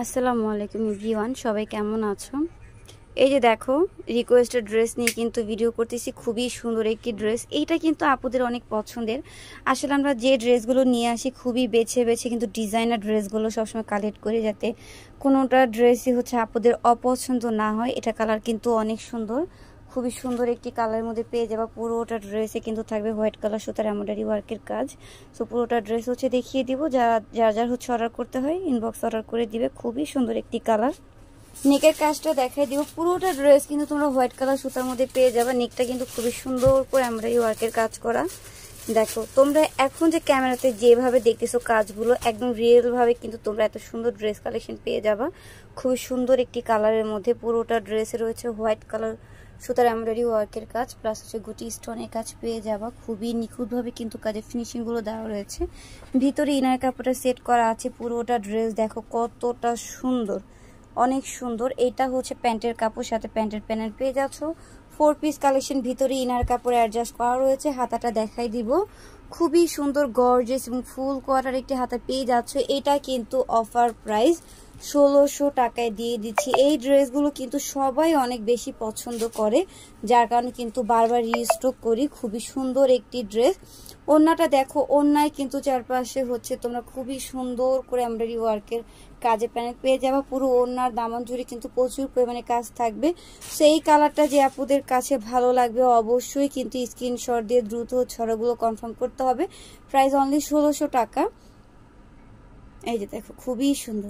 আসসালামু আলাইকুম এভরিওয়ান, সবাই কেমন আছো? এই যে দেখো, রিকোয়েস্টেড ড্রেস নিয়ে কিন্তু ভিডিও করতেছি। খুবই সুন্দর একটি ড্রেস। এইটা কিন্তু আপুদের অনেক পছন্দের। আসলে আমরা যে ড্রেসগুলো নিয়ে আসি খুবই বেছে বেছে কিন্তু ডিজাইনার ড্রেসগুলো সবসময় কালেক্ট করি, যাতে কোনোটা ড্রেসই হচ্ছে আপুদের অপছন্দ না হয়। এটা কালার কিন্তু অনেক সুন্দর, খুবই সুন্দর একটি কালারের মধ্যে পেয়ে যাবা। পুরোটা ড্রেসে কিন্তু থাকবে হোয়াইট কালার সুতার এমব্রয়ডারি ওয়ার্কের কাজ। সো পুরোটা ড্রেস হচ্ছে দেখিয়ে দিব। যার হচ্ছে অর্ডার করতে হয় ইনবক্স অর্ডার করে দিবে। খুবই সুন্দর একটি কালার। নেকের কাজটা দেখাই দিব। পুরোটা ড্রেস কিন্তু তোমরা হোয়াইট কালার সুতার মধ্যে পেয়ে যাবে। নেকটা কিন্তু খুবই সুন্দর করে এমব্রয়ডারি ওয়ার্কের কাজ করা। দেখো, তোমরা এখন যে ক্যামেরাতে যেভাবে দেখতেছো কাজগুলো, একদম রিয়েল ভাবে কিন্তু তোমরা এত সুন্দর ড্রেস কালেকশন পেয়ে যাবা। খুবই সুন্দর একটি কালারের মধ্যে পুরোটা ড্রেসে রয়েছে হোয়াইট কালার সুতার এমব্রয়ডারি ওয়ার্কের কাজ, প্লাস হচ্ছে গুটি স্টোনের কাজ পেয়ে যাবা। খুবই নিখুঁতভাবে কিন্তু কাজের ফিনিশিংগুলো দেওয়া রয়েছে। ভিতরে ইনার কাপড়টা সেট করা আছে। পুরোটা ড্রেস দেখো কতটা সুন্দর, অনেক সুন্দর। এটা হচ্ছে প্যান্টের কাপড়, সাথে প্যান্টের প্যানেল পেয়ে যাচ্ছ। 4 পিস কালেকশন, ভিতরে ইনার কাপড় অ্যাডজাস্ট করা রয়েছে। হাতাটা দেখাই দিব। খুবই সুন্দর গর্জিয়াস এবং ফুল কোয়ার্টার একটি হাতা পেয়ে যাচ্ছ। এটা কিন্তু অফার প্রাইস 1600 টাকায় দিয়ে দিচ্ছি। এই ড্রেসগুলো কিন্তু সবাই অনেক বেশি পছন্দ করে, যার কারণে কিন্তু বারবার রিস্টক করি। খুবই সুন্দর একটি ড্রেস। ওড়নাটা দেখো, ওড়নায় কিন্তু চারপাশে হচ্ছে তোমরা খুবই সুন্দর করে এমব্রয়ডারি ওয়ার্কের কাজে প্যানেল পেয়ে যাবা। পুরো ওড়নার দামান জুড়ে কিন্তু প্রচুর পরিমাণে কাজ থাকবে। সেই কালারটা যে আপুদের কাছে ভালো লাগবে অবশ্যই কিন্তু স্ক্রিনশট দিয়ে দ্রুত ছড়াগুলো কনফার্ম করতে হবে। প্রাইস অনলি 1600 টাকা। এই যে দেখো, খুবই সুন্দর।